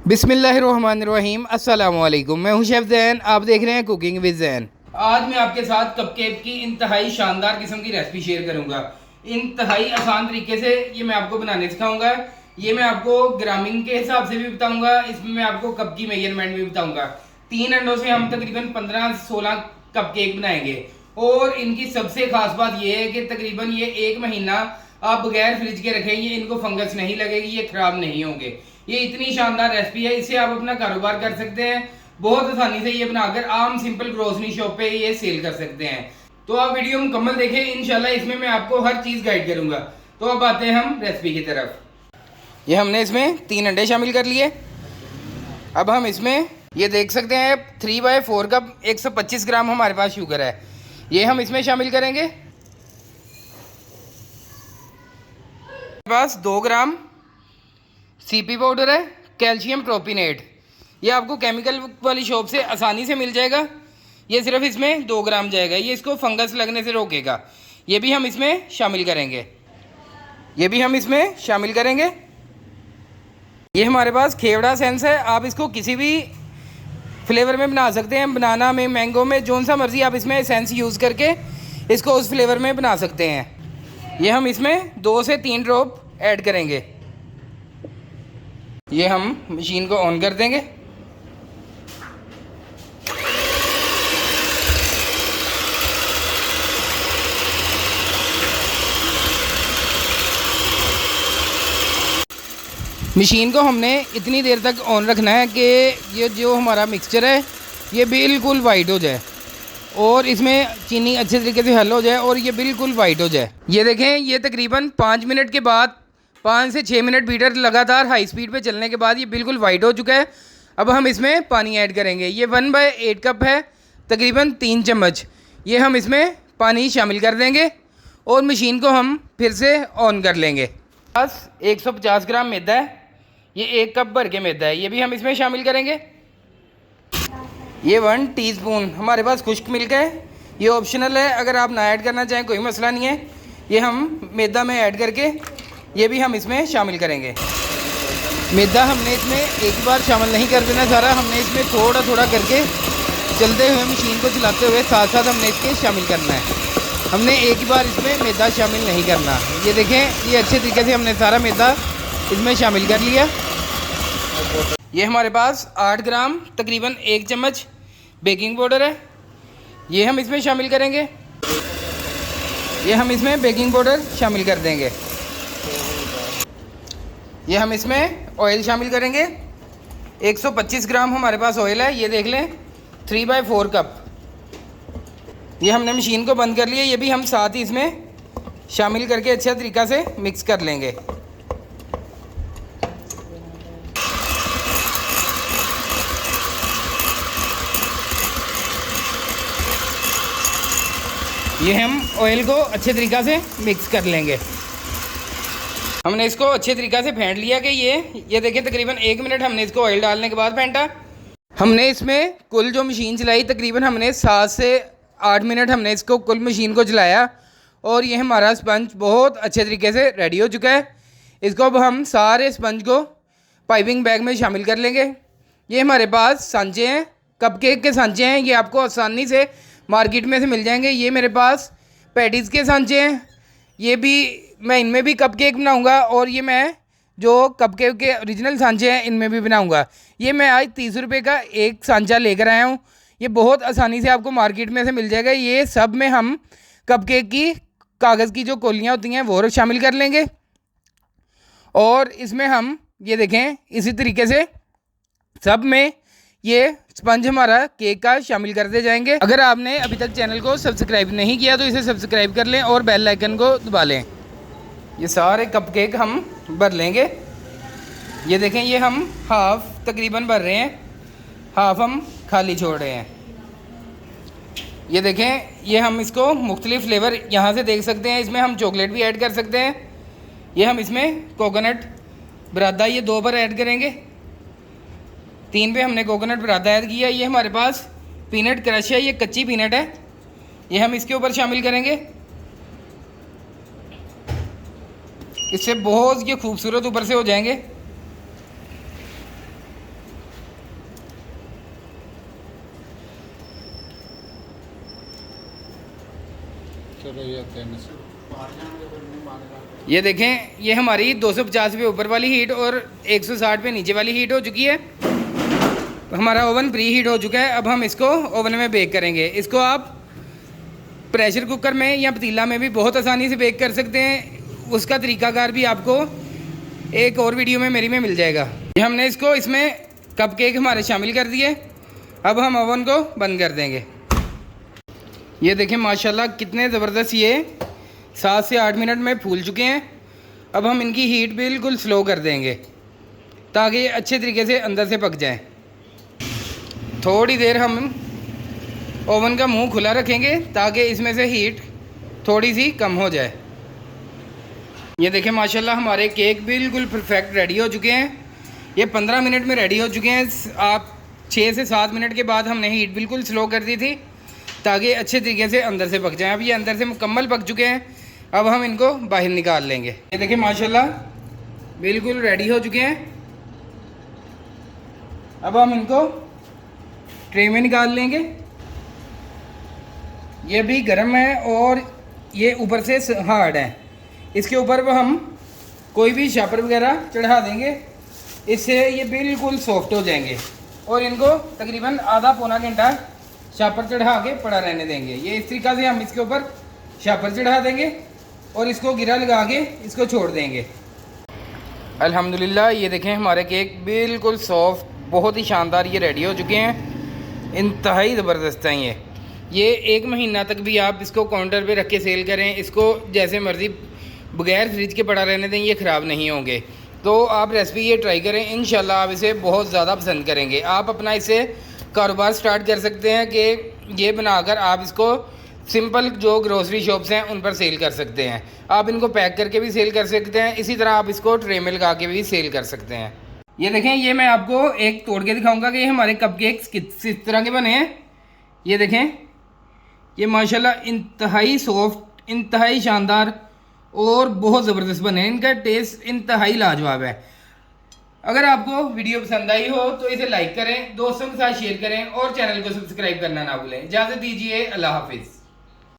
बिस्मिल्लाहिर्रहमानिर्रहीम। अस्सलाम वालेकुम। मैं हूं शेफ़ ज़ैन, आप देख रहे हैं कुकिंग विद ज़ैन। आज मैं आपके साथ कपकेक की इंतहाई शानदार किस्म की रेसिपी शेयर करूंगा। इंतहाई आसान तरीके से ये मैं आपको बनाने सिखाऊंगा। ये मैं आपको ग्रामिंग के हिसाब से भी बताऊंगा, इसमें मैं आपको कप की मेजरमेंट भी बताऊंगा। 3 अंडों से हम तकरीबन 15-16 कपकेक बनाएंगे और इनकी सबसे खास बात यह है कि तकरीबन ये 1 महीना आप बगैर फ्रिज के रखेंगे, इनको फंगस नहीं लगेगी, ये खराब नहीं होंगे। ये इतनी शानदार रेसिपी है, इससे आप अपना कारोबार कर सकते हैं। बहुत आसानी से ये बनाकर आम सिंपल ग्रोसरी शॉप पे ये सेल कर सकते हैं। तो आप वीडियो मुकम्मल देखें, इंशाल्लाह इसमें मैं आपको हर चीज़ गाइड करूंगा। तो अब आते हैं हम रेसिपी की तरफ। ये हमने इसमें 3 अंडे शामिल कर लिए। अब हम इसमें ये देख सकते हैं 3/4 कप 125 ग्राम हमारे पास शुगर है, ये हम इसमें शामिल करेंगे। हमारे पास 2 ग्राम सीपी पाउडर है, कैल्शियम प्रोपिनेट। ये आपको केमिकल वाली शॉप से आसानी से मिल जाएगा। ये सिर्फ इसमें 2 ग्राम जाएगा, ये इसको फंगस लगने से रोकेगा। ये भी हम इसमें शामिल करेंगे। ये हमारे पास खेवड़ा सेंस है, आप इसको किसी भी फ्लेवर में बना सकते हैं। बनाना में, मैंगो में, जौन सा मर्जी आप इसमें सेंस यूज़ करके इसको उस फ्लेवर में बना सकते हैं। ये हम इसमें 2 से 3 ड्रॉप ऐड करेंगे। ये हम मशीन को ऑन कर देंगे। मशीन को हमने इतनी देर तक ऑन रखना है कि ये जो हमारा मिक्सचर है ये बिल्कुल वाइट हो जाए और इसमें चीनी अच्छे तरीके से हल हो जाए और ये बिल्कुल वाइट हो जाए। ये देखें, ये तकरीबन 5 मिनट के बाद, 5 से 6 मिनट बीटर लगातार हाई स्पीड पे चलने के बाद ये बिल्कुल वाइट हो चुका है। अब हम इसमें पानी ऐड करेंगे। ये 1/8 कप है, तकरीबन 3 चम्मच। ये हम इसमें पानी शामिल कर देंगे और मशीन को हम फिर से ऑन कर लेंगे। बस 150 ग्राम मैदा है, ये 1 कप भर के मैदा है, ये भी हम इसमें शामिल करेंगे। ये 1 टीस्पून हमारे पास खुश्क मिल्क है, ये ऑप्शनल है, अगर आप ना ऐड करना चाहें कोई मसला नहीं है। ये हम मैदा में ऐड करके ये भी हम इसमें शामिल करेंगे। मैदा हमने इसमें एक बार शामिल नहीं कर देना सारा, हमने इसमें थोड़ा थोड़ा करके चलते हुए मशीन को चलाते हुए साथ साथ हमने इसके शामिल करना है। हमने एक ही बार इसमें मैदा शामिल नहीं करना। ये देखें, ये अच्छे तरीके से हमने सारा मैदा इसमें शामिल कर लिया। ये हमारे पास 8 ग्राम तकरीबन 1 चम्मच बेकिंग पाउडर है, ये हम इसमें शामिल करेंगे। ये हम इसमें बेकिंग पाउडर शामिल कर देंगे। ये हम इसमें ऑयल शामिल करेंगे। 125 ग्राम हमारे पास ऑयल है, ये देख लें 3/4 कप। ये हमने मशीन को बंद कर लिया, ये भी हम साथ ही इसमें शामिल करके अच्छा तरीक़ा से मिक्स कर लेंगे। ये हम ऑयल को अच्छे तरीक़ा से मिक्स कर लेंगे। हमने इसको अच्छे तरीक़ा से फेंट लिया कि ये देखिए तकरीबन 1 मिनट हमने इसको ऑयल डालने के बाद फेंटा। हमने इसमें कुल जो मशीन चलाई तकरीबन हमने 7 से 8 मिनट हमने इसको कुल मशीन को चलाया और ये हमारा स्पंज बहुत अच्छे तरीके से रेडी हो चुका है। इसको अब हम सारे स्पंज को पाइपिंग बैग में शामिल कर लेंगे। ये हमारे पास सांचे हैं, कपकेक के सांचे हैं, ये आपको आसानी से मार्केट में से मिल जाएंगे। ये मेरे पास पैटीज़ के सांचे हैं, ये भी मैं इनमें भी कपकेक बनाऊंगा और ये मैं जो कपकेक के ओरिजिनल सांचे हैं इनमें भी बनाऊंगा। ये मैं आज 30 रुपये का एक सांचा लेकर आया हूँ, ये बहुत आसानी से आपको मार्केट में से मिल जाएगा। ये सब में हम कपकेक की कागज़ की जो कोलियाँ होती हैं वो शामिल कर लेंगे और इसमें हम ये देखें इसी तरीके से सब में ये स्पंज हमारा केक का शामिल करते जाएंगे। अगर आपने अभी तक चैनल को सब्सक्राइब नहीं किया तो इसे सब्सक्राइब कर लें और बेल आइकन को दबा लें। ये सारे कपकेक हम भर लेंगे। ये देखें, ये हम हाफ़ तकरीबन भर रहे हैं, हाफ़ हम खाली छोड़ रहे हैं। ये देखें, ये हम इसको मुख्तलिफ़ फ्लेवर यहाँ से देख सकते हैं, इसमें हम चॉकलेट भी ऐड कर सकते हैं। ये हम इसमें कोकोनट बुरादा ये 2 बार ऐड करेंगे, 3 पे हमने कोकोनट बुरादा ऐड किया। ये हमारे पास पीनट क्रश है, ये कच्ची पीनट है, ये हम इसके ऊपर शामिल करेंगे। इससे बहुत ये खूबसूरत ऊपर से हो जाएंगे। ये देखें, ये हमारी 250 पे ऊपर वाली हीट और 160 पे नीचे वाली हीट हो चुकी है। हमारा ओवन प्री हीट हो चुका है। अब हम इसको ओवन में बेक करेंगे। इसको आप प्रेशर कुकर में या पतीला में भी बहुत आसानी से बेक कर सकते हैं। उसका तरीकाकार भी आपको एक और वीडियो में मेरी में मिल जाएगा। ये हमने इसको इसमें कपकेक हमारे शामिल कर दिए। अब हम ओवन को बंद कर देंगे। ये देखें माशाल्लाह कितने ज़बरदस्त ये 7 से 8 मिनट में फूल चुके हैं। अब हम इनकी हीट बिल्कुल स्लो कर देंगे ताकि ये अच्छे तरीके से अंदर से पक जाएं। थोड़ी देर हम ओवन का मुंह खुला रखेंगे ताकि इसमें से हीट थोड़ी सी कम हो जाए। ये देखें माशाल्लाह हमारे केक बिल्कुल परफेक्ट रेडी हो चुके हैं। ये 15 मिनट में रेडी हो चुके हैं। आप 6 से 7 मिनट के बाद हमने हीट बिल्कुल स्लो कर दी थी ताकि अच्छे तरीके से अंदर से पक जाएं। अब ये अंदर से मुकम्मल पक चुके हैं। अब हम इनको बाहर निकाल लेंगे। ये देखिए माशाल्लाह बिल्कुल रेडी हो चुके हैं। अब हम इनको ट्रे में निकाल लेंगे। ये भी गर्म है और ये ऊपर से हार्ड है। इसके ऊपर हम कोई भी शापर वगैरह चढ़ा देंगे, इससे ये बिल्कुल सॉफ्ट हो जाएंगे। और इनको तकरीबन आधा पौना घंटा शापर चढ़ा के पड़ा रहने देंगे। ये इस तरीक़ा से हम इसके ऊपर शापर चढ़ा देंगे और इसको गिरा लगा के इसको छोड़ देंगे। अल्हम्दुलिल्लाह ये देखें हमारे केक बिल्कुल सॉफ्ट, बहुत ही शानदार ये रेडी हो चुके हैं। इंतहाई ज़बरदस्त हैं ये 1 महीना तक भी आप इसको काउंटर पे रख के सेल करें, इसको जैसे मर्ज़ी बगैर फ्रिज के पड़ा रहने दें, ये ख़राब नहीं होंगे। तो आप रेसिपी ये ट्राई करें, इंशाल्लाह आप इसे बहुत ज़्यादा पसंद करेंगे। आप अपना इसे कारोबार स्टार्ट कर सकते हैं कि ये बनाकर आप इसको सिंपल जो ग्रोसरी शॉप्स हैं उन पर सेल कर सकते हैं। आप इनको पैक करके भी सेल कर सकते हैं। इसी तरह आप इसको ट्रे में लगा के भी सेल कर सकते हैं। ये देखें, ये मैं आपको एक तोड़ के दिखाऊंगा कि ये हमारे कपकेक्स किस तरह के बने हैं। ये देखें, ये माशाल्लाह इंतहाई सॉफ्ट, इंतहाई शानदार और बहुत ज़बरदस्त बने हैं। इनका टेस्ट इंतहाई लाजवाब है। अगर आपको वीडियो पसंद आई हो तो इसे लाइक करें, दोस्तों के साथ शेयर करें और चैनल को सब्सक्राइब करना ना भूलें। इजाज़त दीजिए, अल्लाह हाफिज़।